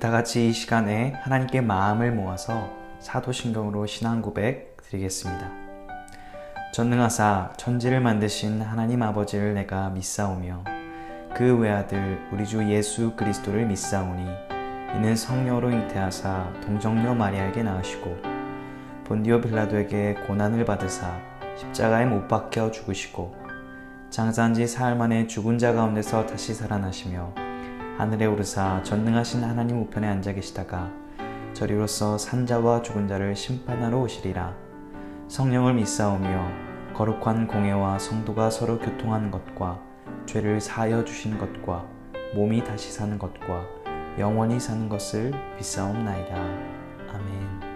다 같이 이 시간에 하나님께 마음을 모아서 사도신경으로 신앙 고백 드리겠습니다. 전능하사 천지를 만드신 하나님 아버지를 내가 믿사오며 그 외아들 우리 주 예수 그리스도를 믿사오니 이는 성령으로 잉태하사 동정녀 마리아에게 낳으시고 본디오 빌라도에게 고난을 받으사 십자가에 못 박혀 죽으시고 장사한 지 사흘 만에 죽은 자 가운데서 다시 살아나시며 하늘에 오르사 전능하신 하나님 우편에 앉아 계시다가 저리로서 산자와 죽은 자를 심판하러 오시리라. 성령을 믿사오며 거룩한 공회와 성도가 서로 교통하는 것과 죄를 사하여 주신 것과 몸이 다시 사는 것과 영원히 사는 것을 믿사옵나이다. 아멘.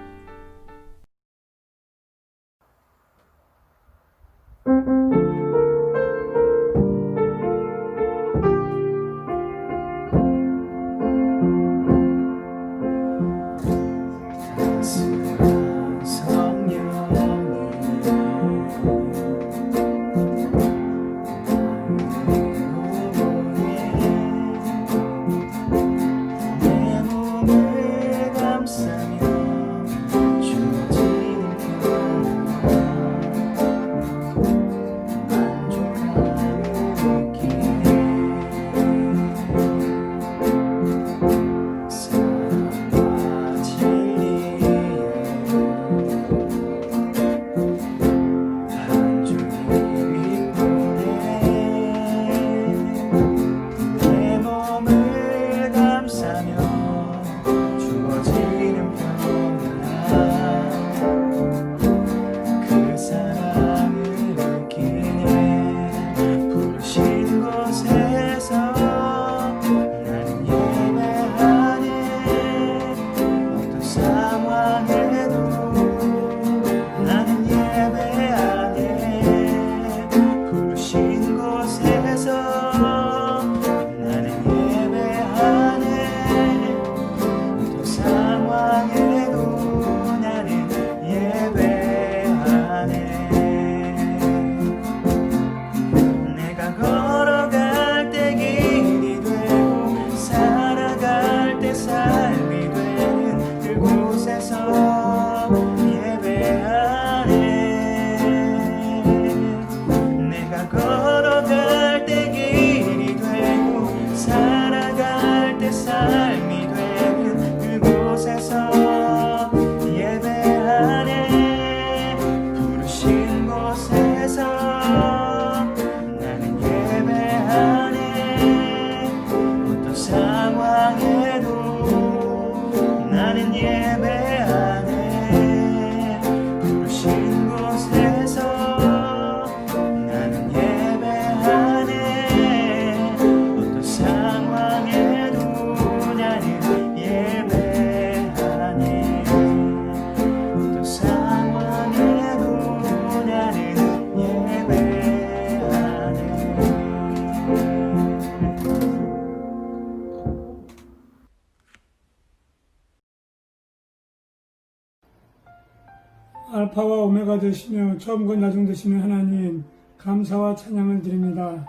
알파와 오메가 되시며 처음과 나중 되시는 하나님, 감사와 찬양을 드립니다.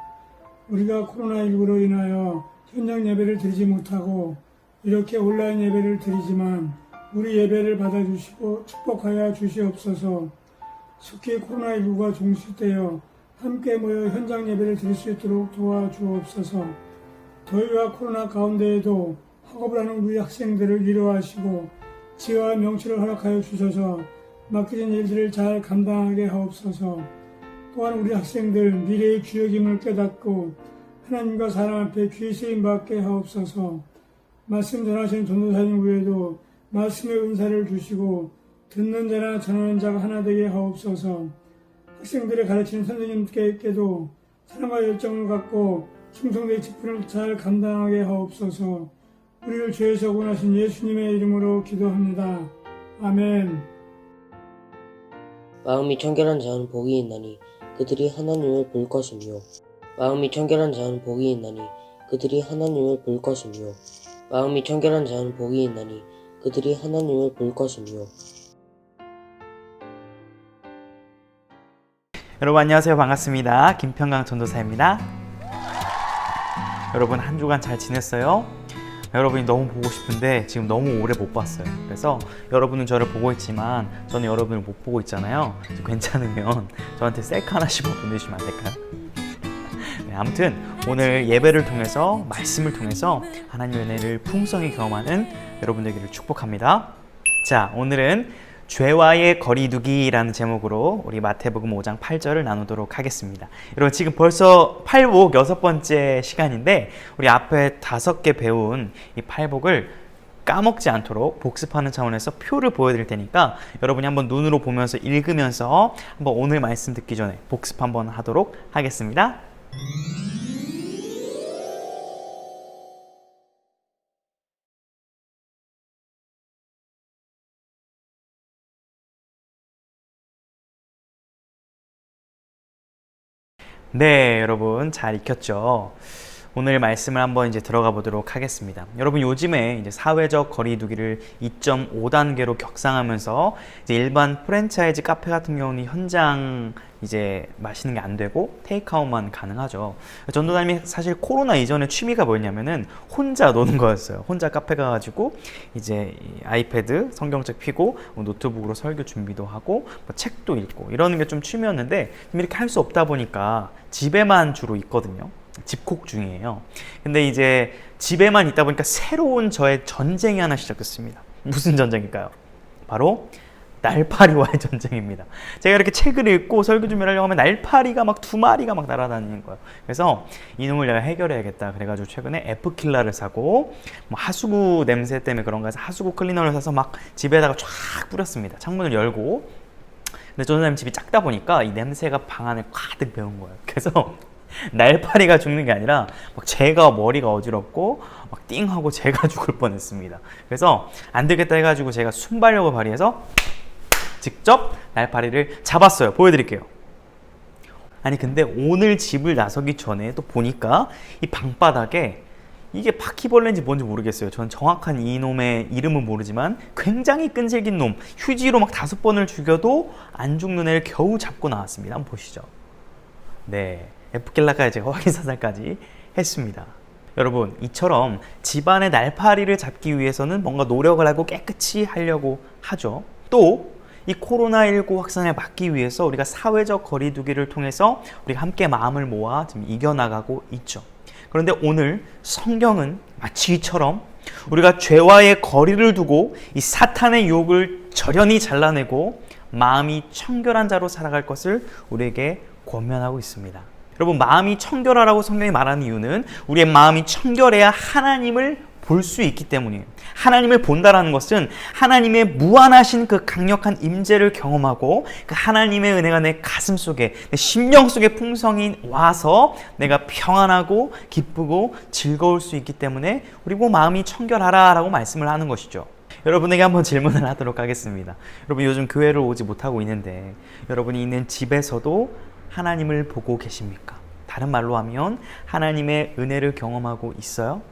우리가 코로나19로 인하여 현장 예배를 드리지 못하고 이렇게 온라인 예배를 드리지만 우리 예배를 받아주시고 축복하여 주시옵소서. 속히 코로나19가 종식되어 함께 모여 현장 예배를 드릴 수 있도록 도와주옵소서. 더위와 코로나 가운데에도 학업을 하는 우리 학생들을 위로하시고 지혜와 명철을 허락하여 주셔서 맡겨진 일들을 잘 감당하게 하옵소서. 또한 우리 학생들 미래의 주역임을 깨닫고 하나님과 사람 앞에 귀히 쓰임받게 하옵소서. 말씀 전하시는 전도사님 외에도 말씀의 은사를 주시고 듣는 자나 전하는 자가 하나 되게 하옵소서. 학생들의 가르치는 선생님께도 사랑과 열정을 갖고 충성된 직분을 잘 감당하게 하옵소서. 우리를 죄에서 구원하신 예수님의 이름으로 기도합니다. 아멘. 마음이 청결한 자는 복이 있나니 그들이 하나님을 볼 것이며 마음이 청결한 자는 복이 있나니 그들이 하나님을 볼 것이며 마음이 청결한 자는 복이 있나니 그들이 하나님을 볼 것이며. 여러분 안녕하세요. 반갑습니다. 김평강 전도사입니다. 여러분 한 주간 잘 지냈어요? 여러분이 너무 보고 싶은데 지금 너무 오래 못 봤어요. 그래서 여러분은 저를 보고 있지만 저는 여러분을 못 보고 있잖아요. 괜찮으면 저한테 셀카 하나씩 보내주시면 안 될까요? 네, 아무튼 오늘 예배를 통해서 말씀을 통해서 하나님의 은혜를 풍성히 경험하는 여러분 되기를 축복합니다. 자, 오늘은 죄와의 거리두기라는 제목으로 우리 마태복음 5장 8절을 나누도록 하겠습니다. 여러분 지금 벌써 팔복 6번째 시간인데 우리 앞에 5개 배운 이 팔복을 까먹지 않도록 복습하는 차원에서 표를 보여드릴 테니까 여러분이 한번 눈으로 보면서 읽으면서 한번 오늘 말씀 듣기 전에 복습 한번 하도록 하겠습니다. 네, 여러분 잘 익혔죠? 오늘 말씀을 한번 이제 들어가 보도록 하겠습니다. 여러분 요즘에 이제 사회적 거리두기를 2.5단계로 격상하면서 이제 일반 프랜차이즈 카페 같은 경우는 현장 이제 마시는 게 안 되고 테이크아웃만 가능하죠. 전도사님이 사실 코로나 이전에 취미가 뭐였냐면은 혼자 노는 거였어요. 혼자 카페 가가지고 이제 아이패드 성경책 피고 노트북으로 설교 준비도 하고 뭐 책도 읽고 이러는 게 좀 취미였는데 이렇게 할 수 없다 보니까 집에만 주로 있거든요. 집콕 중이에요. 근데 이제 집에만 있다 보니까 새로운 저의 전쟁이 하나 시작됐습니다. 무슨 전쟁일까요? 바로 날파리와의 전쟁입니다. 제가 이렇게 책을 읽고 설교 준비를 하려고 하면 날파리가 막 2마리가 막 날아다니는 거예요. 그래서 이놈을 내가 해결해야겠다. 그래가지고 최근에 F킬러를 사고 뭐 하수구 냄새 때문에 그런가 해서 하수구 클리너를 사서 막 집에다가 쫙 뿌렸습니다. 창문을 열고. 근데 전도사님 집이 작다 보니까 이 냄새가 방 안에 가득 배운 거예요. 그래서 날파리가 죽는 게 아니라 막 제가 머리가 어지럽고 막 띵하고 제가 죽을 뻔했습니다. 그래서 안 되겠다 해가지고 제가 순발력을 발휘해서 직접 날파리를 잡았어요. 보여드릴게요. 아니 근데 오늘 집을 나서기 전에 또 보니까 이 방바닥에 이게 바퀴벌레인지 뭔지 모르겠어요. 전 정확한 이놈의 이름은 모르지만 굉장히 끈질긴 놈, 휴지로 막 5번을 죽여도 안 죽는 애를 겨우 잡고 나왔습니다. 한번 보시죠. 네, F킬러까지 제가 확인사살까지 했습니다. 여러분 이처럼 집안의 날파리를 잡기 위해서는 뭔가 노력을 하고 깨끗이 하려고 하죠. 또 이 코로나19 확산을 막기 위해서 우리가 사회적 거리두기를 통해서 우리가 함께 마음을 모아 지금 이겨나가고 있죠. 그런데 오늘 성경은 마치 이처럼 우리가 죄와의 거리를 두고 이 사탄의 유혹을 절연히 잘라내고 마음이 청결한 자로 살아갈 것을 우리에게 권면하고 있습니다. 여러분 마음이 청결하라고 성경이 말하는 이유는 우리의 마음이 청결해야 하나님을 볼 수 있기 때문이에요. 하나님을 본다라는 것은 하나님의 무한하신 그 강력한 임재를 경험하고 그 하나님의 은혜가 내 가슴 속에 내 심령 속에 풍성히 와서 내가 평안하고 기쁘고 즐거울 수 있기 때문에 우리 뭐 마음이 청결하라 라고 말씀을 하는 것이죠. 여러분에게 한번 질문을 하도록 하겠습니다. 여러분 요즘 교회를 오지 못하고 있는데 여러분이 있는 집에서도 하나님을 보고 계십니까? 다른 말로 하면 하나님의 은혜를 경험하고 있어요?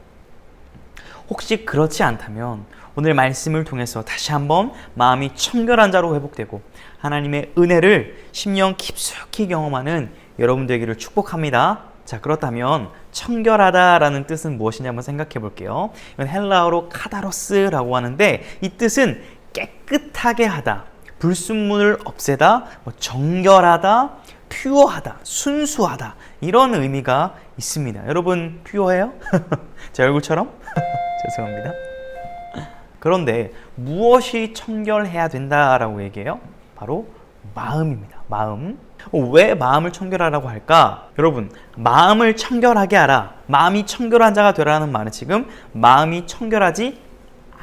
혹시 그렇지 않다면 오늘 말씀을 통해서 다시 한번 마음이 청결한 자로 회복되고 하나님의 은혜를 심령 깊숙이 경험하는 여러분 되기를 축복합니다. 자, 그렇다면 청결하다라는 뜻은 무엇이냐 한번 생각해 볼게요. 이건 헬라어로 카다로스라고 하는데 이 뜻은 깨끗하게 하다, 불순물을 없애다, 정결하다, 퓨어하다, 순수하다 이런 의미가 있습니다. 여러분 퓨어해요? 제 얼굴처럼? 죄송합니다. 그런데 무엇이 청결해야 된다라고 얘기해요? 바로 마음입니다. 마음. 왜 마음을 청결하라고 할까? 여러분 마음을 청결하게 하라, 마음이 청결한 자가 되라는 말은 지금 마음이 청결하지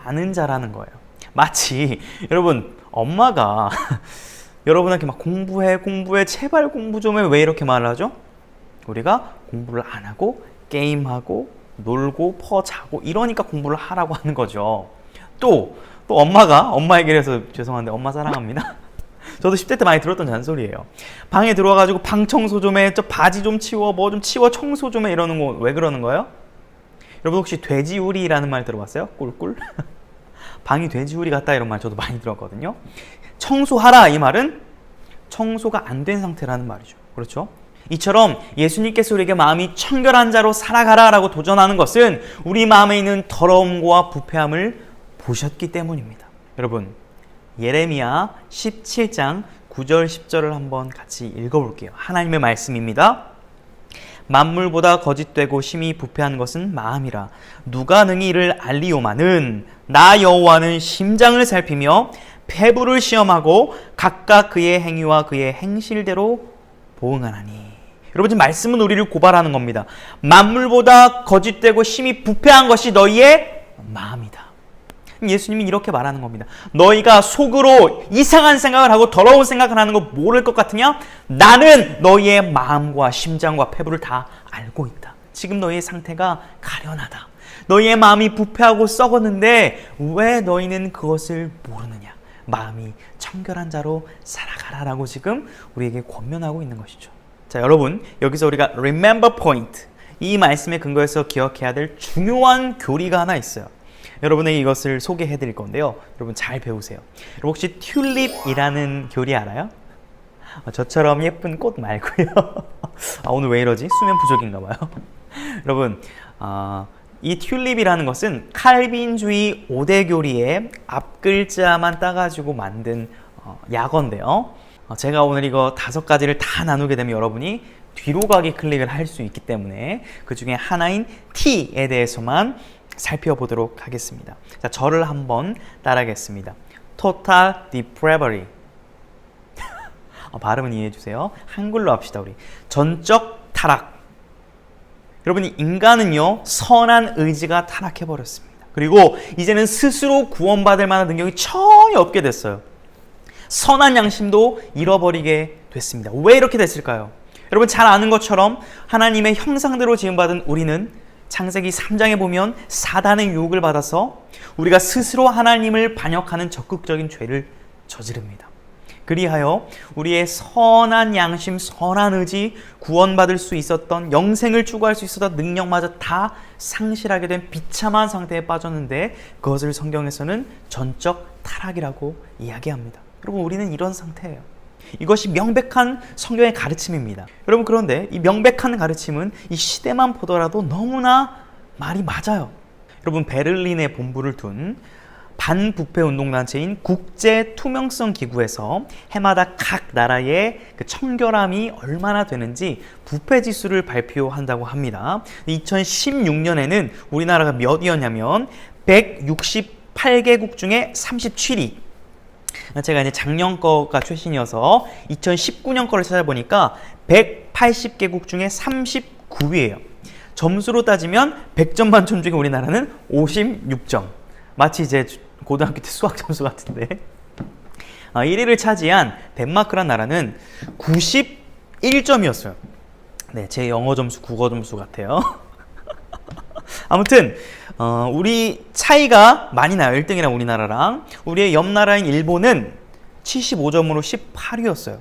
않은 자라는 거예요. 마치 여러분 엄마가 여러분한테 막 공부해 제발 공부 좀 해 왜 이렇게 말을 하죠? 우리가 공부를 안 하고 게임하고 놀고 자고 이러니까 공부를 하라고 하는 거죠. 또 엄마 얘기를 해서 죄송한데 엄마 사랑합니다. 저도 10대 때 많이 들었던 잔소리예요. 방에 들어와가지고 방 청소 좀 해, 저 바지 좀 치워, 뭐 좀 치워, 청소 좀 해 이러는 거 왜 그러는 거예요? 여러분 혹시 돼지우리라는 말 들어봤어요? 꿀꿀? 방이 돼지우리 같다 이런 말 저도 많이 들었거든요. 청소하라 이 말은 청소가 안 된 상태라는 말이죠. 그렇죠? 이처럼 예수님께서 우리에게 마음이 청결한 자로 살아가라라고 도전하는 것은 우리 마음에 있는 더러움과 부패함을 보셨기 때문입니다. 여러분, 예레미야 17장 9절 10절을 한번 같이 읽어볼게요. 하나님의 말씀입니다. 만물보다 거짓되고 심히 부패한 것은 마음이라. 누가 능히 이를 알리오마는 나 여호와는 심장을 살피며 폐부를 시험하고 각각 그의 행위와 그의 행실대로 보응하나니. 여러분, 지금 말씀은 우리를 고발하는 겁니다. 만물보다 거짓되고 심히 부패한 것이 너희의 마음이다. 예수님이 이렇게 말하는 겁니다. 너희가 속으로 이상한 생각을 하고 더러운 생각을 하는 거 모를 것 같으냐? 나는 너희의 마음과 심장과 폐부를 다 알고 있다. 지금 너희의 상태가 가련하다. 너희의 마음이 부패하고 썩었는데 왜 너희는 그것을 모르느냐? 마음이 청결한 자로 살아가라라고 지금 우리에게 권면하고 있는 것이죠. 자, 여러분, 여기서 우리가 remember point, 이 말씀에 근거해서 기억해야 될 중요한 교리가 하나 있어요. 여러분에게 이것을 소개해 드릴 건데요. 여러분 잘 배우세요. 여러분 혹시 튤립이라는 교리 알아요? 저처럼 예쁜 꽃 말고요. 오늘 왜 이러지? 수면 부족인가 봐요. 여러분, 이 튤립이라는 것은 칼빈주의 5대 교리의 앞글자만 따가지고 만든 약어인데요. 제가 오늘 이거 5가지를 다 나누게 되면 여러분이 뒤로 가기 클릭을 할 수 있기 때문에 그 중에 하나인 T에 대해서만 살펴보도록 하겠습니다. 자, 저를 한번 따라하겠습니다. Total depravity. 발음은 이해해 주세요. 한글로 합시다, 우리. 전적 타락. 여러분이 인간은요, 선한 의지가 타락해 버렸습니다. 그리고 이제는 스스로 구원받을 만한 능력이 전혀 없게 됐어요. 선한 양심도 잃어버리게 됐습니다. 왜 이렇게 됐을까요? 여러분 잘 아는 것처럼 하나님의 형상대로 지음받은 우리는 창세기 3장에 보면 사단의 유혹을 받아서 우리가 스스로 하나님을 반역하는 적극적인 죄를 저지릅니다. 그리하여 우리의 선한 양심, 선한 의지, 구원받을 수 있었던, 영생을 추구할 수 있었던 능력마저 다 상실하게 된 비참한 상태에 빠졌는데 그것을 성경에서는 전적 타락이라고 이야기합니다. 여러분, 우리는 이런 상태예요. 이것이 명백한 성경의 가르침입니다. 여러분, 그런데 이 명백한 가르침은 이 시대만 보더라도 너무나 말이 맞아요. 여러분, 베를린에 본부를 둔 반부패 운동단체인 국제투명성기구에서 해마다 각 나라의 그 청결함이 얼마나 되는지 부패지수를 발표한다고 합니다. 2016년에는 우리나라가 몇 위였냐면 168개국 중에 37위. 제가 이제 작년 거가 최신이어서 2019년 거를 찾아보니까 180개국 중에 39위예요. 점수로 따지면 100점 만점 중에 우리나라는 56점. 마치 제 고등학교 때 수학 점수 같은데. 1위를 차지한 덴마크란 나라는 91점이었어요. 네, 제 영어 점수, 국어 점수 같아요. 아무튼 우리 차이가 많이 나요. 1등이랑 우리나라랑. 우리의 옆 나라인 일본은 75점으로 18위였어요.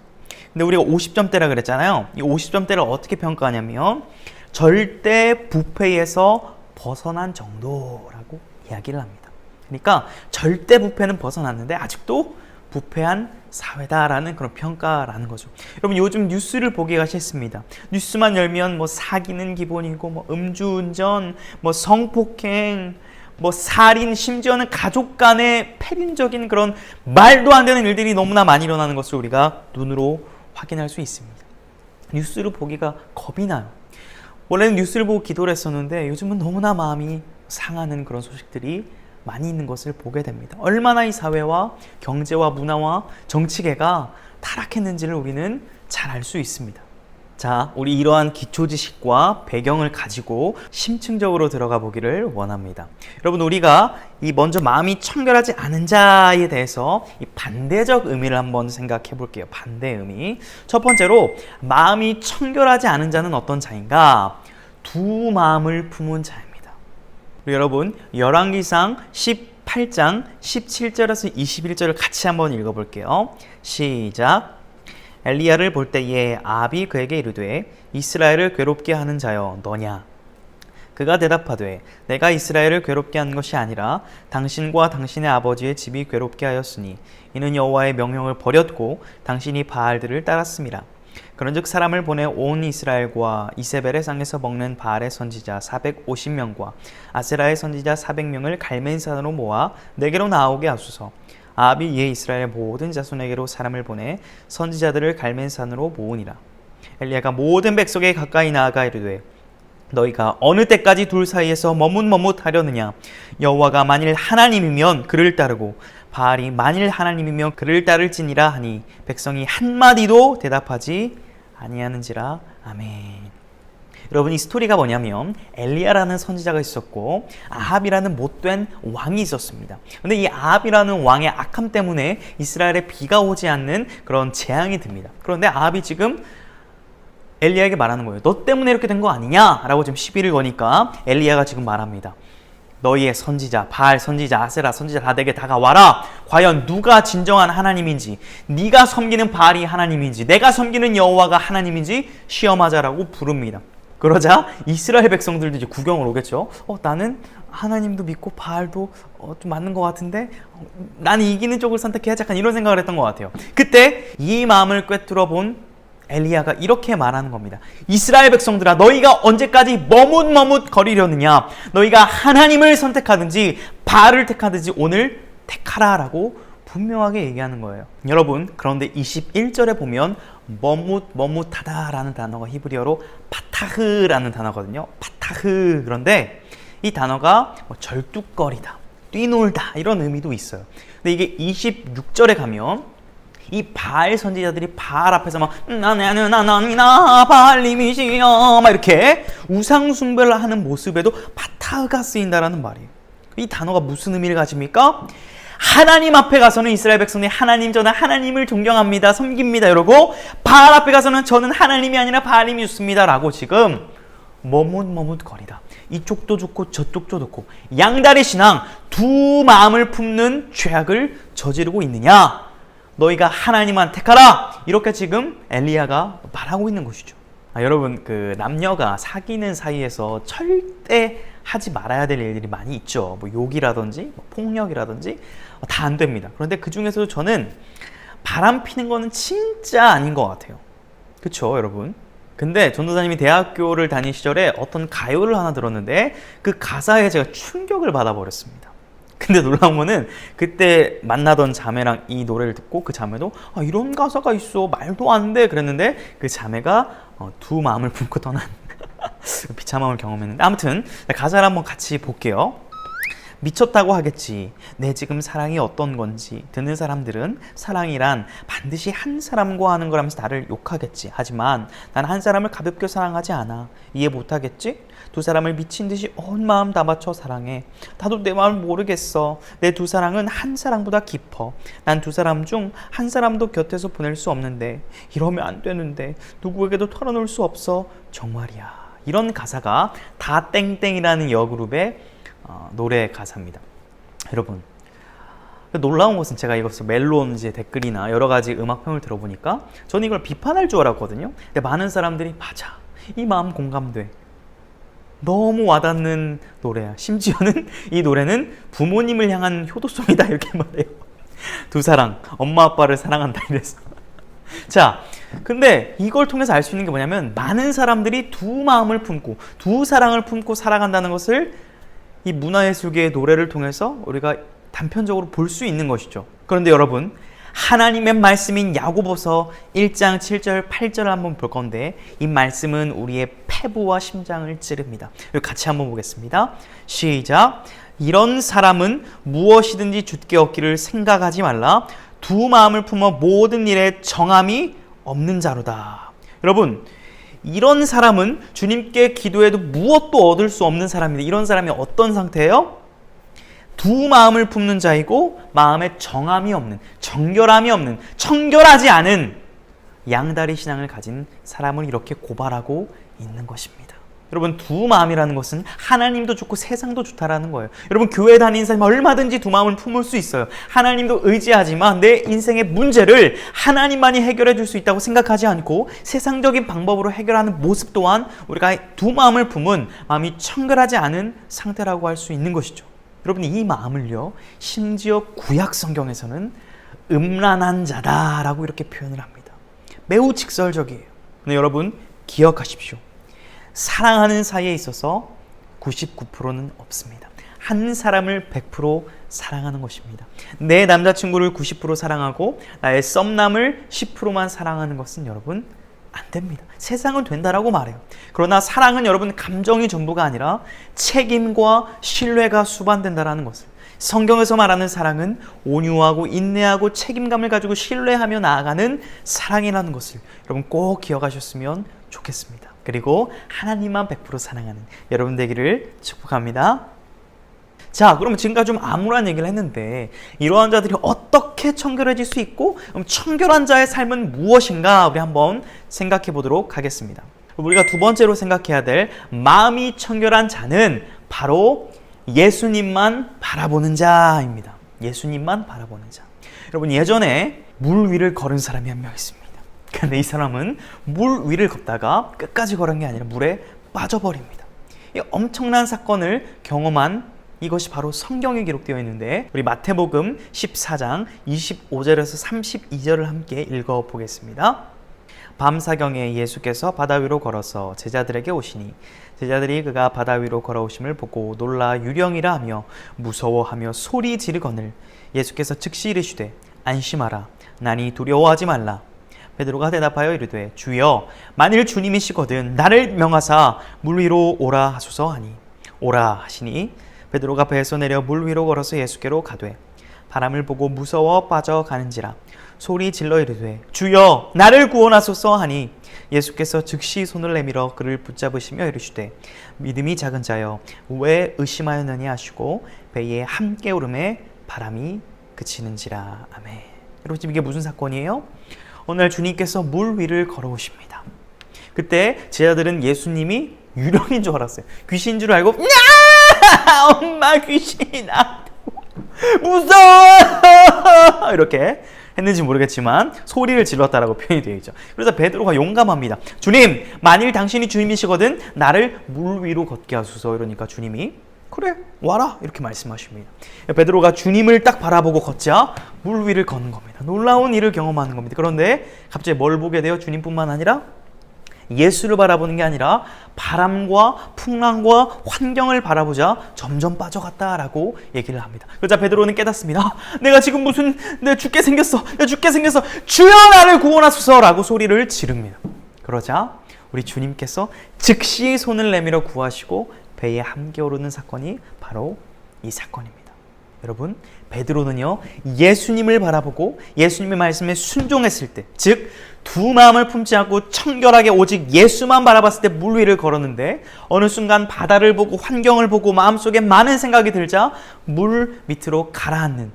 근데 우리가 50점대라 그랬잖아요. 이 50점대를 어떻게 평가하냐면 절대 부패에서 벗어난 정도라고 이야기를 합니다. 그러니까 절대 부패는 벗어났는데 아직도 부패한 사회다라는 그런 평가라는 거죠. 여러분, 요즘 뉴스를 보기가 싫습니다. 뉴스만 열면 뭐 사기는 기본이고 뭐 음주운전, 뭐 성폭행, 뭐 살인, 심지어는 가족 간의 패륜적인 그런 말도 안 되는 일들이 너무나 많이 일어나는 것을 우리가 눈으로 확인할 수 있습니다. 뉴스를 보기가 겁이 나요. 원래는 뉴스를 보고 기도를 했었는데 요즘은 너무나 마음이 상하는 그런 소식들이 많이 있는 것을 보게 됩니다. 얼마나 이 사회와 경제와 문화와 정치계가 타락했는지를 우리는 잘 알 수 있습니다. 자, 우리 이러한 기초 지식과 배경을 가지고 심층적으로 들어가 보기를 원합니다. 여러분, 우리가 이 먼저 마음이 청결하지 않은 자에 대해서 이 반대적 의미를 한번 생각해 볼게요. 반대 의미. 첫 번째로, 마음이 청결하지 않은 자는 어떤 자인가? 두 마음을 품은 자입니다. 우리 여러분, 열왕기상 18장 17절에서 21절을 같이 한번 읽어볼게요. 시작. 엘리야를 볼 때에 아합이 그에게 이르되 이스라엘을 괴롭게 하는 자여 너냐? 그가 대답하되 내가 이스라엘을 괴롭게 한 것이 아니라 당신과 당신의 아버지의 집이 괴롭게 하였으니 이는 여호와의 명령을 버렸고 당신이 바알들을 따랐음이라. 그런즉 사람을 보내 온 이스라엘과 이세벨의 상에서 먹는 바알의 선지자 450명과 아세라의 선지자 400명을 갈멜산으로 모아 내게로 나오게 하소서. 아합이 이에 이스라엘 모든 자손에게로 사람을 보내 선지자들을 갈멜산으로 모으니라. 엘리야가 모든 백성에 가까이 나아가 이르되 너희가 어느 때까지 둘 사이에서 머뭇머뭇하려느냐. 여호와가 만일 하나님이면 그를 따르고 바알이 만일 하나님이면 그를 따를지니라 하니 백성이 한마디도 대답하지 아니하는지라. 아멘. 여러분, 이 스토리가 뭐냐면 엘리야라는 선지자가 있었고 아합이라는 못된 왕이 있었습니다. 근데 이 아합이라는 왕의 악함 때문에 이스라엘에 비가 오지 않는 그런 재앙이 듭니다. 그런데 아합이 지금 엘리야에게 말하는 거예요. 너 때문에 이렇게 된 거 아니냐? 라고 지금 시비를 거니까 엘리야가 지금 말합니다. 너희의 선지자, 바알 선지자, 아세라 선지자 다 내게 다가와라. 과연 누가 진정한 하나님인지, 네가 섬기는 바알이 하나님인지, 내가 섬기는 여호와가 하나님인지 시험하자라고 부릅니다. 그러자 이스라엘 백성들도 이제 구경을 오겠죠. 나는 하나님도 믿고 바알도 좀 맞는 것 같은데 나는 이기는 쪽을 선택해야지, 약간 이런 생각을 했던 것 같아요. 그때 이 마음을 꿰뚫어 본 엘리야가 이렇게 말하는 겁니다. 이스라엘 백성들아, 너희가 언제까지 머뭇머뭇거리려느냐. 너희가 하나님을 선택하든지 바알을 택하든지 오늘 택하라 라고 분명하게 얘기하는 거예요. 여러분, 그런데 21절에 보면 머뭇머뭇하다라는 단어가 히브리어로 파타흐라는 단어거든요. 파타흐. 그런데 이 단어가 절뚝거리다, 뛰놀다 이런 의미도 있어요. 근데 이게 26절에 가면 이 바알 선지자들이 바알 앞에서 막 나는 하나님이나 바알님이시여 막 이렇게 우상 숭배를 하는 모습에도 파타흐가 쓰인다라는 말이에요. 이 단어가 무슨 의미를 가집니까? 하나님 앞에 가서는 이스라엘 백성이 하나님, 저는 하나님을 존경합니다, 섬깁니다 이러고, 바알 앞에 가서는 저는 하나님이 아니라 바알님이 좋습니다 라고 지금 머뭇머뭇거리다. 이쪽도 좋고 저쪽도 좋고 양다리 신앙, 두 마음을 품는 죄악을 저지르고 있느냐. 너희가 하나님만 택하라. 이렇게 지금 엘리야가 말하고 있는 것이죠. 여러분, 그 남녀가 사귀는 사이에서 절대 하지 말아야 될 일들이 많이 있죠. 뭐 욕이라든지 폭력이라든지 다 안 됩니다. 그런데 그 중에서도 저는 바람 피는 거는 진짜 아닌 것 같아요. 그렇죠, 여러분? 근데 전도사님이 대학교를 다닐 시절에 어떤 가요를 하나 들었는데 그 가사에 제가 충격을 받아버렸습니다. 근데 놀라운 거는 그때 만나던 자매랑 이 노래를 듣고 그 자매도 이런 가사가 있어, 말도 안 돼 그랬는데 그 자매가 두 마음을 품고 떠난 비참함을 경험했는데, 아무튼 가사를 한번 같이 볼게요. 미쳤다고 하겠지. 내 지금 사랑이 어떤 건지. 듣는 사람들은 사랑이란 반드시 한 사람과 하는 거라면서 나를 욕하겠지. 하지만 난 한 사람을 가볍게 사랑하지 않아. 이해 못하겠지? 두 사람을 미친 듯이 온 마음 다 바쳐 사랑해. 나도 내 마음을 모르겠어. 내 두 사랑은 한 사랑보다 깊어. 난 두 사람 중 한 사람도 곁에서 보낼 수 없는데, 이러면 안 되는데, 누구에게도 털어놓을 수 없어. 정말이야. 이런 가사가 다 땡땡이라는 여그룹의 노래 가사입니다. 여러분, 놀라운 것은 제가 이것을 멜론 이제 댓글이나 여러 가지 음악평을 들어보니까 저는 이걸 비판할 줄 알았거든요. 근데 많은 사람들이 맞아, 이 마음 공감돼, 너무 와닿는 노래야. 심지어는 이 노래는 부모님을 향한 효도송이다 이렇게 말해요. 두 사랑, 엄마 아빠를 사랑한다 이래서. 자, 근데 이걸 통해서 알 수 있는 게 뭐냐면, 많은 사람들이 두 마음을 품고 두 사랑을 품고 살아간다는 것을 이 문화예술계의 노래를 통해서 우리가 단편적으로 볼 수 있는 것이죠. 그런데 여러분, 하나님의 말씀인 야고보서 1장 7절 8절을 한번 볼 건데, 이 말씀은 우리의 폐부와 심장을 찌릅니다. 같이 한번 보겠습니다. 시작. 이런 사람은 무엇이든지 주께 얻기를 생각하지 말라. 두 마음을 품어 모든 일에 정함이 없는 자로다. 여러분, 이런 사람은 주님께 기도해도 무엇도 얻을 수 없는 사람입니다. 이런 사람이 어떤 상태예요? 두 마음을 품는 자이고 마음에 정함이 없는, 정결함이 없는, 청결하지 않은 양다리 신앙을 가진 사람을 이렇게 고발하고 있는 것입니다. 여러분, 두 마음이라는 것은 하나님도 좋고 세상도 좋다라는 거예요. 여러분, 교회 다니는 사람이 얼마든지 두 마음을 품을 수 있어요. 하나님도 의지하지만 내 인생의 문제를 하나님만이 해결해 줄 수 있다고 생각하지 않고 세상적인 방법으로 해결하는 모습 또한 우리가 두 마음을 품은 마음이 청결하지 않은 상태라고 할 수 있는 것이죠. 여러분, 이 마음을요, 심지어 구약 성경에서는 음란한 자다라고 이렇게 표현을 합니다. 매우 직설적이에요. 근데 여러분 기억하십시오. 사랑하는 사이에 있어서 99%는 없습니다. 한 사람을 100% 사랑하는 것입니다. 내 남자친구를 90% 사랑하고 나의 썸남을 10%만 사랑하는 것은 여러분 안 됩니다. 세상은 된다라고 말해요. 그러나 사랑은 여러분 감정이 전부가 아니라 책임과 신뢰가 수반된다라는 것을, 성경에서 말하는 사랑은 온유하고 인내하고 책임감을 가지고 신뢰하며 나아가는 사랑이라는 것을 여러분 꼭 기억하셨으면 좋겠습니다. 그리고 하나님만 100% 사랑하는 여러분 되기를 축복합니다. 자, 그럼 지금까지 좀 암울한 얘기를 했는데 이러한 자들이 어떻게 청결해질 수 있고, 그럼 청결한 자의 삶은 무엇인가 우리 한번 생각해 보도록 하겠습니다. 우리가 두 번째로 생각해야 될 마음이 청결한 자는 바로 예수님만 바라보는 자입니다. 예수님만 바라보는 자. 여러분 예전에 물 위를 걸은 사람이 한 명 있습니다. 근데 이 사람은 물 위를 걷다가 끝까지 걸은 게 아니라 물에 빠져버립니다. 이 엄청난 사건을 경험한 이것이 바로 성경에 기록되어 있는데, 우리 마태복음 14장 25절에서 32절을 함께 읽어보겠습니다. 밤사경에 예수께서 바다 위로 걸어서 제자들에게 오시니 제자들이 그가 바다 위로 걸어오심을 보고 놀라 유령이라 하며 무서워하며 소리 지르거늘 예수께서 즉시 이르시되 안심하라 나니 두려워하지 말라. 베드로가 대답하여 이르되 주여 만일 주님이시거든 나를 명하사 물 위로 오라 하소서 하니 오라 하시니 베드로가 배에서 내려 물 위로 걸어서 예수께로 가되 바람을 보고 무서워 빠져가는지라 소리 질러 이르되 주여 나를 구원하소서 하니 예수께서 즉시 손을 내밀어 그를 붙잡으시며 이르시되 믿음이 작은 자여 왜 의심하였느냐 하시고 배에 함께 오름에 바람이 그치는지라. 아멘. 여러분 지금 이게 무슨 사건이에요? 오늘 주님께서 물 위를 걸어오십니다. 그때 제자들은 예수님이 유령인 줄 알았어요. 귀신인 줄 알고 엄마 귀신이다 무서워 이렇게 했는지 모르겠지만 소리를 질렀다라고 표현이 되어 있죠. 그래서 베드로가 용감합니다. 주님 만일 당신이 주님이시거든 나를 물 위로 걷게 하소서. 이러니까 주님이 그래 와라 이렇게 말씀하십니다. 베드로가 주님을 딱 바라보고 걷자 물 위를 걷는 겁니다. 놀라운 일을 경험하는 겁니다. 그런데 갑자기 뭘 보게 돼요? 주님뿐만 아니라 예수를 바라보는 게 아니라 바람과 풍랑과 환경을 바라보자 점점 빠져갔다라고 얘기를 합니다. 그러자 베드로는 깨닫습니다. 내가 지금 내가 죽게 생겼어. 주여 나를 구원하소서라고 소리를 지릅니다. 그러자 우리 주님께서 즉시 손을 내밀어 구하시고 배에 함께 오르는 사건이 바로 이 사건입니다. 여러분 베드로는요 예수님을 바라보고 예수님의 말씀에 순종했을 때, 즉 두 마음을 품지 않고 청결하게 오직 예수만 바라봤을 때 물 위를 걸었는데 어느 순간 바다를 보고 환경을 보고 마음속에 많은 생각이 들자 물 밑으로 가라앉는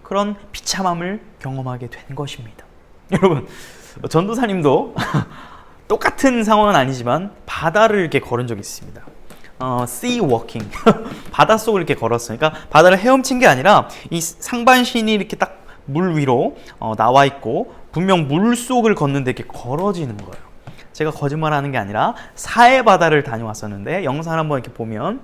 그런 비참함을 경험하게 된 것입니다. 여러분 전도사님도 똑같은 상황은 아니지만 바다를 이렇게 걸은 적이 있습니다. sea walking 바닷속을 이렇게 걸었어요. 그러니까 바다를 헤엄친 게 아니라 이 상반신이 이렇게 딱 물 위로 나와 있고 분명 물속을 걷는데 이렇게 걸어지는 거예요. 제가 거짓말하는 게 아니라 사해 바다를 다녀왔었는데 영상 한번 이렇게 보면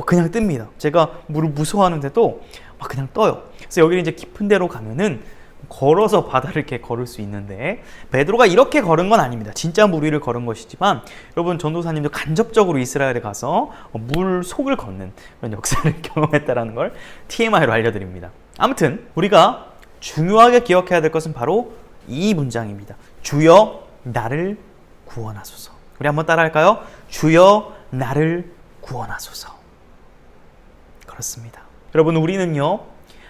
그냥 뜹니다. 제가 물을 무서워하는데도 막 그냥 떠요. 그래서 여기는 이제 깊은 데로 가면은 걸어서 바다를 이렇게 걸을 수 있는데 베드로가 이렇게 걸은 건 아닙니다. 진짜 물 위를 걸은 것이지만 여러분 전도사님도 간접적으로 이스라엘에 가서 물 속을 걷는 그런 역사를 경험했다는 걸 TMI로 알려드립니다. 아무튼 우리가 중요하게 기억해야 될 것은 바로 이 문장입니다. 주여 나를 구원하소서. 우리 한번 따라할까요? 주여 나를 구원하소서. 그렇습니다. 여러분 우리는요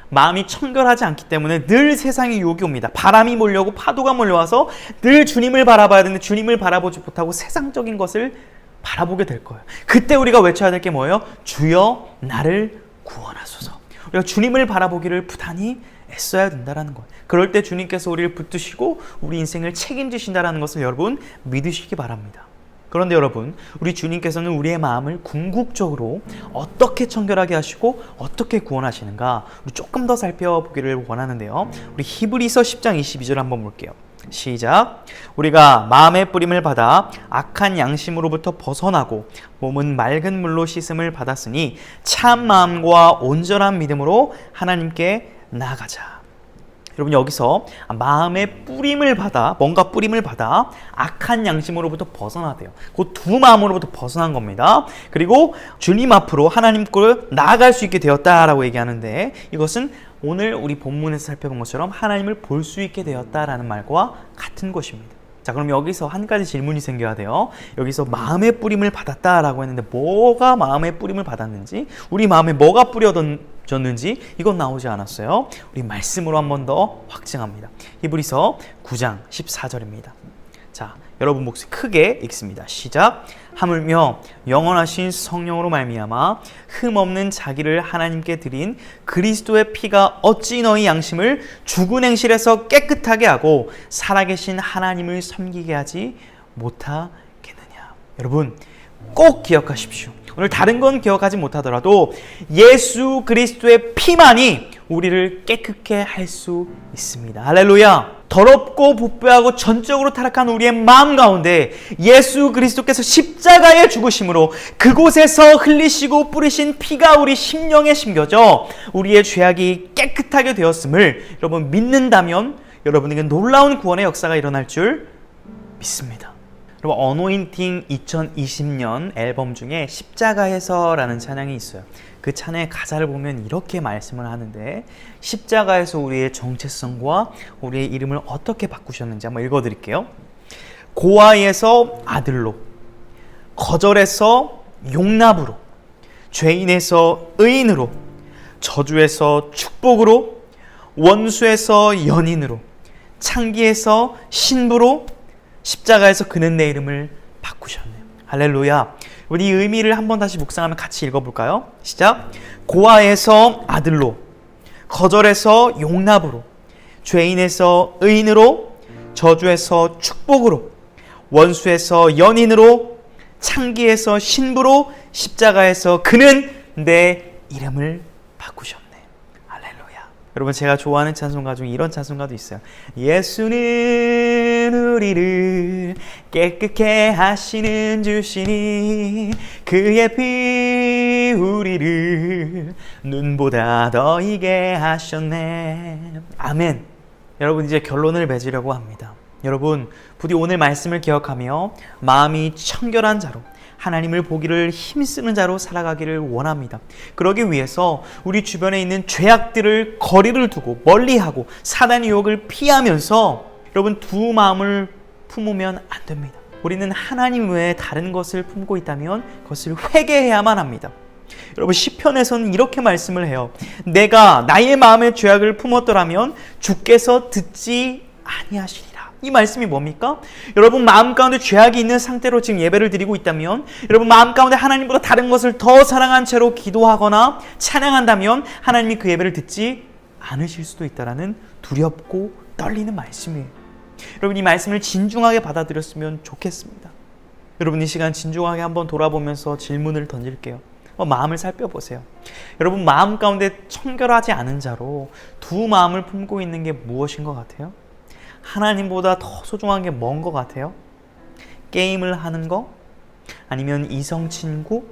마음이 청결하지 않기 때문에 늘 세상의 유혹이 옵니다. 바람이 몰려오고 파도가 몰려와서 늘 주님을 바라봐야 되는데 주님을 바라보지 못하고 세상적인 것을 바라보게 될 거예요. 그때 우리가 외쳐야 될 게 뭐예요? 주여 나를 구원하소서. 우리가 주님을 바라보기를 부단히 애써야 된다는 거예요. 그럴 때 주님께서 우리를 붙드시고 우리 인생을 책임지신다는 것을 여러분 믿으시기 바랍니다. 그런데 여러분 우리 주님께서는 우리의 마음을 궁극적으로 어떻게 청결하게 하시고 어떻게 구원하시는가 우리 조금 더 살펴보기를 원하는데요. 우리 히브리서 10장 22절 한번 볼게요. 시작. 우리가 마음의 뿌림을 받아 악한 양심으로부터 벗어나고 몸은 맑은 물로 씻음을 받았으니 참 마음과 온전한 믿음으로 하나님께 나아가자. 여러분 여기서 마음의 뿌림을 받아 뭔가 뿌림을 받아 악한 양심으로부터 벗어나대요. 그 두 마음으로부터 벗어난 겁니다. 그리고 주님 앞으로 하나님께 나아갈 수 있게 되었다라고 얘기하는데 이것은 오늘 우리 본문에서 살펴본 것처럼 하나님을 볼 수 있게 되었다라는 말과 같은 것입니다. 자, 그럼 여기서 한 가지 질문이 생겨야 돼요. 여기서 마음의 뿌림을 받았다라고 했는데 뭐가 마음의 뿌림을 받았는지, 우리 마음에 뭐가 뿌려졌는지 이건 나오지 않았어요. 우리 말씀으로 한 번 더 확증합니다. 히브리서 9장 14절입니다. 자, 여러분 목소리 크게 읽습니다. 시작. 하물며 영원하신 성령으로 말미암아 흠없는 자기를 하나님께 드린 그리스도의 피가 어찌 너희 양심을 죽은 행실에서 깨끗하게 하고 살아계신 하나님을 섬기게 하지 못하겠느냐. 여러분 꼭 기억하십시오. 오늘 다른 건 기억하지 못하더라도 예수 그리스도의 피만이 우리를 깨끗게 할 수 있습니다. 할렐루야. 더럽고 부패하고 전적으로 타락한 우리의 마음 가운데 예수 그리스도께서 십자가의 죽으심으로 그곳에서 흘리시고 뿌리신 피가 우리 심령에 심겨져 우리의 죄악이 깨끗하게 되었음을 여러분 믿는다면 여러분에게 놀라운 구원의 역사가 일어날 줄 믿습니다. 여러분 어노인팅 2020년 앨범 중에 십자가에서라는 찬양이 있어요. 그 찬양의 가사를 보면 이렇게 말씀을 하는데, 십자가에서 우리의 정체성과 우리의 이름을 어떻게 바꾸셨는지 한번 읽어드릴게요. 고아에서 아들로, 거절에서 용납으로, 죄인에서 의인으로, 저주에서 축복으로, 원수에서 연인으로, 창기에서 신부로, 십자가에서 그는 내 이름을 바꾸셨네요. 할렐루야. 우리 이 의미를 한번 다시 묵상하면 같이 읽어볼까요? 시작. 고아에서 아들로, 거절에서 용납으로, 죄인에서 의인으로, 저주에서 축복으로, 원수에서 연인으로, 창기에서 신부로, 십자가에서 그는 내 이름을 바꾸셨네. 할렐루야. 여러분 제가 좋아하는 찬송가 중에 이런 찬송가도 있어요. 예수는 우리를 깨끗게 하시는 주시니 그의 피 우리를 눈보다 더 희게 하셨네. 아멘. 여러분 이제 결론을 맺으려고 합니다. 여러분 부디 오늘 말씀을 기억하며 마음이 청결한 자로 하나님을 보기를 힘쓰는 자로 살아가기를 원합니다. 그러기 위해서 우리 주변에 있는 죄악들을 거리를 두고 멀리하고 사단의 유혹을 피하면서 여러분 두 마음을 품으면 안 됩니다. 우리는 하나님 외에 다른 것을 품고 있다면 그것을 회개해야만 합니다. 여러분 시편에서는 이렇게 말씀을 해요. 내가 나의 마음의 죄악을 품었더라면 주께서 듣지 아니하시리라. 이 말씀이 뭡니까? 여러분 마음 가운데 죄악이 있는 상태로 지금 예배를 드리고 있다면, 여러분 마음 가운데 하나님보다 다른 것을 더 사랑한 채로 기도하거나 찬양한다면 하나님이 그 예배를 듣지 않으실 수도 있다라는 두렵고 떨리는 말씀이에요. 여러분 이 말씀을 진중하게 받아들였으면 좋겠습니다. 여러분 이 시간 진중하게 한번 돌아보면서 질문을 던질게요. 마음을 살펴보세요. 여러분 마음 가운데 청결하지 않은 자로 두 마음을 품고 있는 게 무엇인 것 같아요? 하나님보다 더 소중한 게 뭔 것 같아요? 게임을 하는 거? 아니면 이성 친구?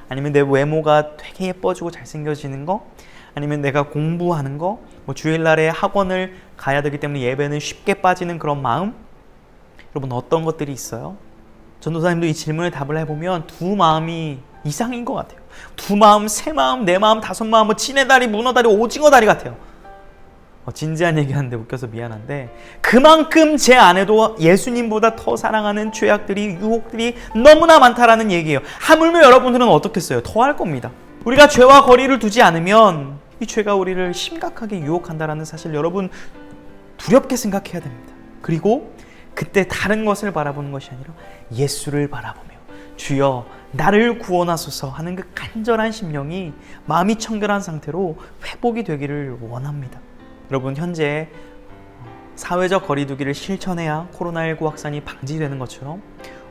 아니면 내 외모가 되게 예뻐지고 잘생겨지는 거? 아니면 내가 공부하는 거? 주일날에 학원을 가야 되기 때문에 예배는 쉽게 빠지는 그런 마음? 여러분 어떤 것들이 있어요? 전도사님도 이 질문에 답을 해보면 두 마음이 이상인 것 같아요. 두 마음, 세 마음, 네 마음, 다섯 마음, 지네다리, 문어다리, 오징어다리 같아요. 진지한 얘기하는데 웃겨서 미안한데 그만큼 제 안에도 예수님보다 더 사랑하는 죄악들이, 유혹들이 너무나 많다라는 얘기예요. 하물며 여러분들은 어떻겠어요? 더 할 겁니다. 우리가 죄와 거리를 두지 않으면 이 죄가 우리를 심각하게 유혹한다라는 사실 여러분 두렵게 생각해야 됩니다. 그리고 그때 다른 것을 바라보는 것이 아니라 예수를 바라보며 주여 나를 구원하소서 하는 그 간절한 심령이 마음이 청결한 상태로 회복이 되기를 원합니다. 여러분 현재 사회적 거리두기를 실천해야 코로나19 확산이 방지되는 것처럼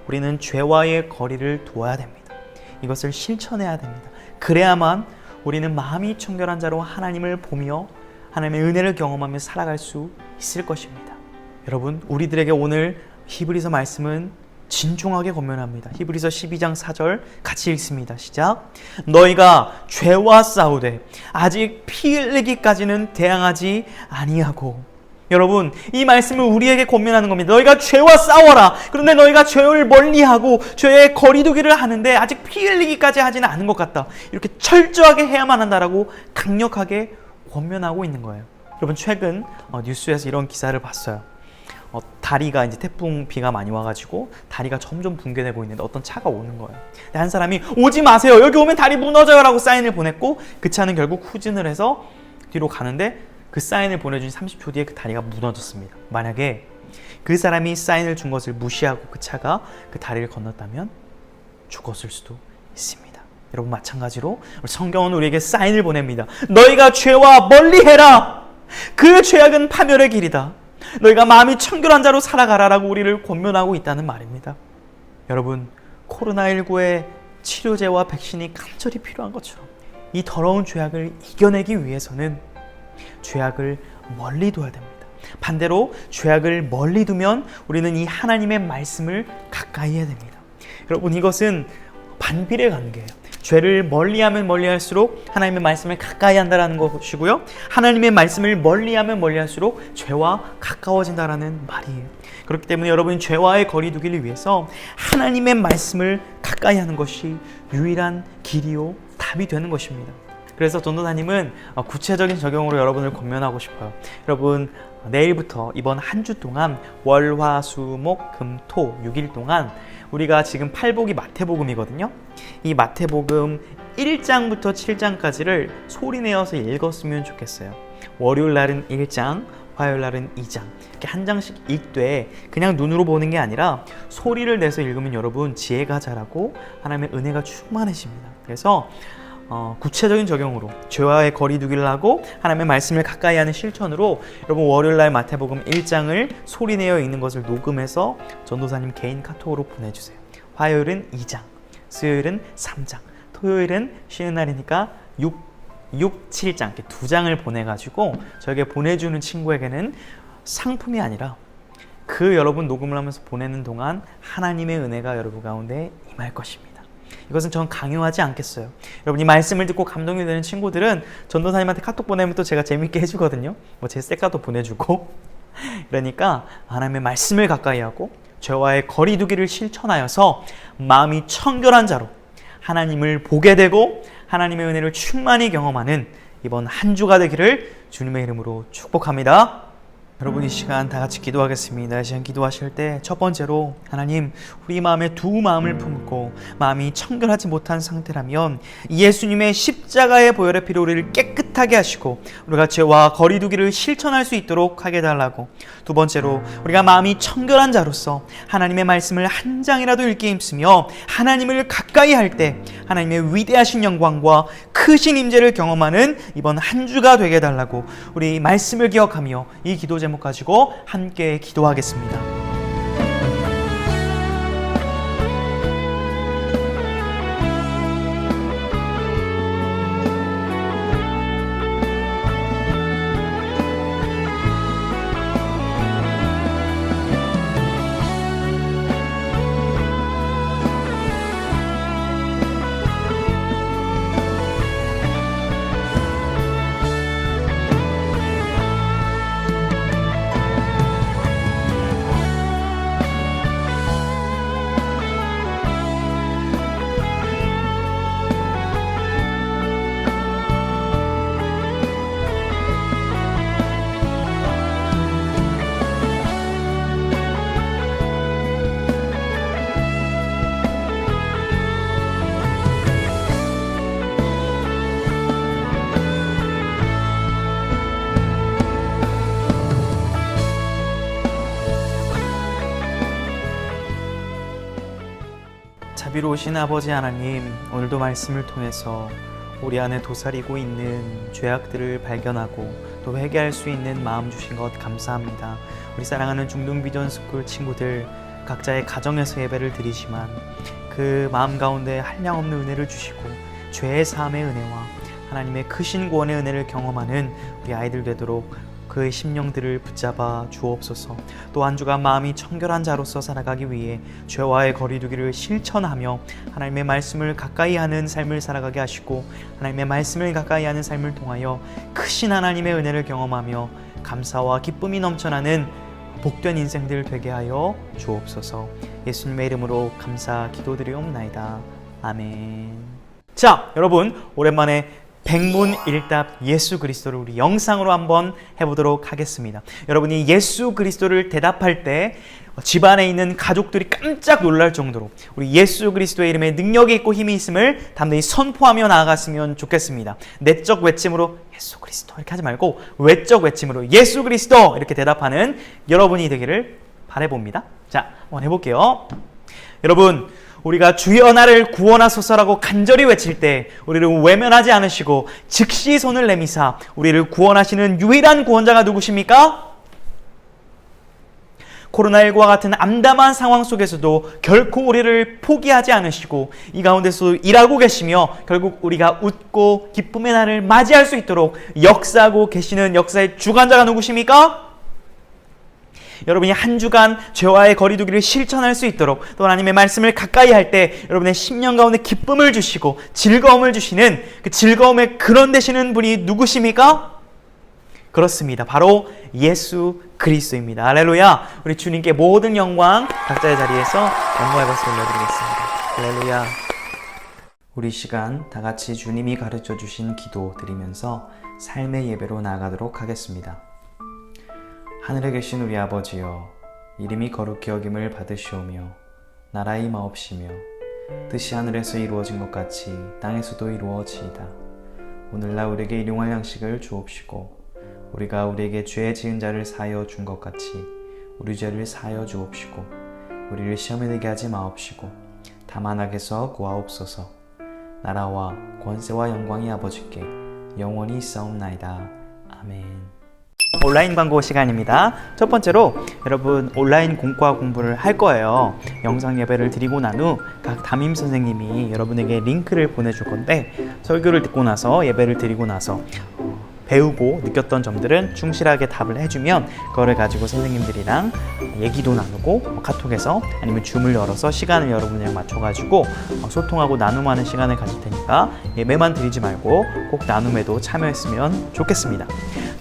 우리는 죄와의 거리를 두어야 됩니다. 이것을 실천해야 됩니다. 그래야만 우리는 마음이 청결한 자로 하나님을 보며 하나님의 은혜를 경험하며 살아갈 수 있을 것입니다. 여러분 우리들에게 오늘 히브리서 말씀은 진중하게 권면합니다. 히브리서 12장 4절 같이 읽습니다. 시작. 너희가 죄와 싸우되 아직 피 흘리기까지는 대항하지 아니하고 여러분, 이 말씀을 우리에게 권면하는 겁니다. 너희가 죄와 싸워라. 그런데 너희가 죄를 멀리하고 죄의 거리두기를 하는데 아직 피 흘리기까지 하지는 않은 것 같다. 이렇게 철저하게 해야만 한다라고 강력하게 권면하고 있는 거예요. 여러분, 최근 뉴스에서 이런 기사를 봤어요. 다리가 이제 태풍 비가 많이 와가지고 다리가 점점 붕괴되고 있는데 어떤 차가 오는 거예요. 근데 한 사람이 오지 마세요. 여기 오면 다리 무너져요 라고 사인을 보냈고 그 차는 결국 후진을 해서 뒤로 가는데 그 사인을 보내준 30초 뒤에 그 다리가 무너졌습니다. 만약에 그 사람이 사인을 준 것을 무시하고 그 차가 그 다리를 건넜다면 죽었을 수도 있습니다. 여러분, 마찬가지로 성경은 우리에게 사인을 보냅니다. 너희가 죄와 멀리해라. 그 죄악은 파멸의 길이다. 너희가 마음이 청결한 자로 살아가라라고 우리를 권면하고 있다는 말입니다. 여러분, 코로나19의 치료제와 백신이 간절히 필요한 것처럼 이 더러운 죄악을 이겨내기 위해서는 죄악을 멀리 둬야 됩니다. 반대로 죄악을 멀리 두면 우리는 이 하나님의 말씀을 가까이 해야 됩니다. 여러분, 이것은 반비례 관계예요. 죄를 멀리하면 멀리할수록 하나님의 말씀을 가까이 한다는 것이고요. 하나님의 말씀을 멀리하면 멀리할수록 죄와 가까워진다는 말이에요. 그렇기 때문에 여러분, 죄와의 거리두기를 위해서 하나님의 말씀을 가까이 하는 것이 유일한 길이요 답이 되는 것입니다. 그래서 전도사님은 구체적인 적용으로 여러분을 권면하고 싶어요. 여러분, 내일부터 이번 한 주 동안 월, 화, 수, 목, 금, 토 6일 동안 우리가 지금 팔복이 마태복음이거든요. 이 마태복음 1장부터 7장까지를 소리내어서 읽었으면 좋겠어요. 월요일 날은 1장, 화요일 날은 2장 이렇게 한 장씩 읽되 그냥 눈으로 보는 게 아니라 소리를 내서 읽으면 여러분 지혜가 자라고 하나님의 은혜가 충만해집니다. 그래서 구체적인 적용으로 죄와의 거리두기를 하고 하나님의 말씀을 가까이 하는 실천으로 여러분, 월요일날 마태복음 1장을 소리내어 읽는 것을 녹음해서 전도사님 개인 카톡으로 보내주세요. 화요일은 2장, 수요일은 3장, 토요일은 쉬는 날이니까 6, 7장 이렇게 2장을 보내가지고 저에게 보내주는 친구에게는 상품이 아니라 그 여러분 녹음을 하면서 보내는 동안 하나님의 은혜가 여러분 가운데 임할 것입니다. 이것은 전 강요하지 않겠어요. 여러분, 이 말씀을 듣고 감동이 되는 친구들은 전도사님한테 카톡 보내면 또 제가 재밌게 해주거든요. 제 셀카도 보내주고. 그러니까 하나님의 말씀을 가까이 하고 죄와의 거리두기를 실천하여서 마음이 청결한 자로 하나님을 보게 되고 하나님의 은혜를 충만히 경험하는 이번 한 주가 되기를 주님의 이름으로 축복합니다. 여러분, 이 시간 다 같이 기도하겠습니다. 이 시간 기도하실 때 첫 번째로 하나님, 우리 마음에 두 마음을 품고 마음이 청결하지 못한 상태라면 예수님의 십자가의 보혈의 피로 우리를 깨끗하게 하시고 우리가 죄와 거리두기를 실천할 수 있도록 하게 해달라고. 두 번째로 우리가 마음이 청결한 자로서 하나님의 말씀을 한 장이라도 읽기 힘쓰며 하나님을 가까이 할 때 하나님의 위대하신 영광과 크신 임재를 경험하는 이번 한 주가 되게 해달라고 우리 말씀을 기억하며 이 기도 제목 가지고 함께 기도하겠습니다. 자비로우신 아버지 하나님, 오늘도 말씀을 통해서 우리 안에 도사리고 있는 죄악들을 발견하고 또 회개할 수 있는 마음 주신 것 감사합니다. 우리 사랑하는 중등비전 스쿨 친구들 각자의 가정에서 예배를 드리지만 그 마음 가운데 한량없는 은혜를 주시고 죄의 사함의 은혜와 하나님의 크신 구원의 은혜를 경험하는 우리 아이들 되도록 그의 심령들을 붙잡아 주옵소서. 또 한 주간 마음이 청결한 자로서 살아가기 위해 죄와의 거리두기를 실천하며 하나님의 말씀을 가까이 하는 삶을 살아가게 하시고 하나님의 말씀을 가까이 하는 삶을 통하여 크신 하나님의 은혜를 경험하며 감사와 기쁨이 넘쳐나는 복된 인생들 되게 하여 주옵소서. 예수님의 이름으로 감사 기도드리옵나이다. 아멘. 자, 여러분, 오랜만에 백문일답 예수 그리스도를 우리 영상으로 한번 해보도록 하겠습니다. 여러분이 예수 그리스도를 대답할 때 집안에 있는 가족들이 깜짝 놀랄 정도로 우리 예수 그리스도의 이름에 능력이 있고 힘이 있음을 담대히 선포하며 나아갔으면 좋겠습니다. 내적 외침으로 예수 그리스도 이렇게 하지 말고 외적 외침으로 예수 그리스도 이렇게 대답하는 여러분이 되기를 바라봅니다. 자, 한번 해볼게요. 여러분, 우리가 주여 나를 구원하소서라고 간절히 외칠 때 우리를 외면하지 않으시고 즉시 손을 내미사 우리를 구원하시는 유일한 구원자가 누구십니까? 코로나19와 같은 암담한 상황 속에서도 결코 우리를 포기하지 않으시고 이 가운데서 일하고 계시며 결국 우리가 웃고 기쁨의 날을 맞이할 수 있도록 역사하고 계시는 역사의 주관자가 누구십니까? 여러분이 한 주간 죄와의 거리두기를 실천할 수 있도록 또 하나님의 말씀을 가까이 할 때 여러분의 심령 가운데 기쁨을 주시고 즐거움을 주시는 그 즐거움의 근원 되시는 분이 누구십니까? 그렇습니다. 바로 예수 그리스도입니다. 할렐루야. 우리 주님께 모든 영광 각자의 자리에서 영광의 박수 올려드리겠습니다. 할렐루야. 우리 시간 다 같이 주님이 가르쳐 주신 기도 드리면서 삶의 예배로 나아가도록 하겠습니다. 하늘에 계신 우리 아버지여, 이름이 거룩히 여김을 받으시오며 나라의 마옵시며 뜻이 하늘에서 이루어진 것 같이 땅에서도 이루어지이다. 오늘날 우리에게 일용할 양식을 주옵시고 우리가 우리에게 죄 지은 자를 사하여 준 것 같이 우리 죄를 사하여 주옵시고 우리를 시험에 들게 하지 마옵시고 다만 악에서 구하옵소서. 나라와 권세와 영광이 아버지께 영원히 있사옵나이다. 아멘. 온라인 광고 시간입니다. 첫 번째로 여러분 온라인 공과 공부를 할 거예요. 영상 예배를 드리고 난 후 각 담임 선생님이 여러분에게 링크를 보내줄 건데 설교를 듣고 나서 예배를 드리고 나서 배우고 느꼈던 점들은 충실하게 답을 해주면 그거를 가지고 선생님들이랑 얘기도 나누고 카톡에서 아니면 줌을 열어서 시간을 여러분이랑 맞춰가지고 소통하고 나눔하는 시간을 가질 테니까 예배만 드리지 말고 꼭 나눔에도 참여했으면 좋겠습니다.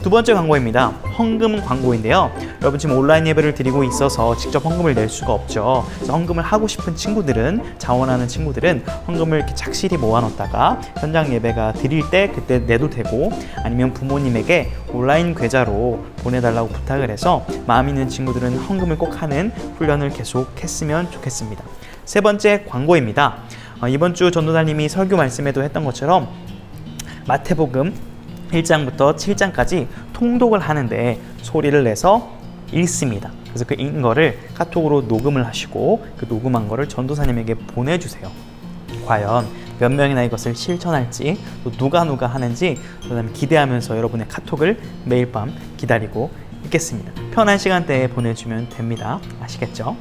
두 번째 광고입니다. 헌금 광고인데요. 여러분 지금 온라인 예배를 드리고 있어서 직접 헌금을 낼 수가 없죠. 그래서 헌금을 하고 싶은 친구들은, 자원하는 친구들은 헌금을 이렇게 착실히 모아놓다가 현장 예배가 드릴 때 그때 내도 되고, 아니면 부모님에게 온라인 계좌로 보내달라고 부탁을 해서 마음 있는 친구들은 헌금을 꼭 하는 훈련을 계속 했으면 좋겠습니다. 세 번째 광고입니다. 이번 주 전도사님이 설교 말씀에도 했던 것처럼 마태복음 1장부터 7장까지 통독을 하는데 소리를 내서 읽습니다. 그래서 그 읽는 거를 카톡으로 녹음을 하시고 그 녹음한 거를 전도사님에게 보내주세요. 과연 몇 명이나 이것을 실천할지, 또 누가 하는지 전도사님 기대하면서 여러분의 카톡을 매일 밤 기다리고 있겠습니다. 편한 시간대에 보내주면 됩니다. 아시겠죠?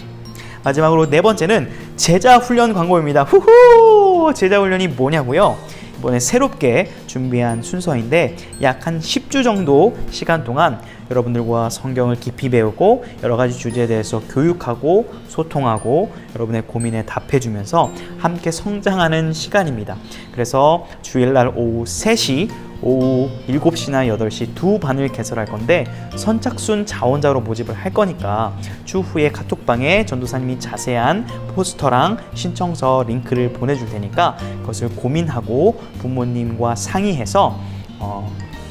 마지막으로 네 번째는 제자훈련 광고입니다. 후후! 제자훈련이 뭐냐고요? 이번에 새롭게 준비한 순서인데 약 한 10주 정도 시간 동안 여러분들과 성경을 깊이 배우고 여러 가지 주제에 대해서 교육하고 소통하고 여러분의 고민에 답해주면서 함께 성장하는 시간입니다. 그래서 주일날 오후 3시, 오후 7시나 8시 두 반을 개설할 건데 선착순 자원자로 모집을 할 거니까 추후에 카톡방에 전도사님이 자세한 포스터랑 신청서 링크를 보내줄 테니까 그것을 고민하고 부모님과 상의해서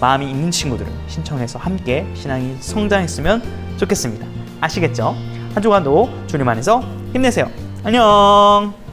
마음이 있는 친구들은 신청해서 함께 신앙이 성장했으면 좋겠습니다. 아시겠죠? 한 주간도 주님 안에서 힘내세요. 안녕.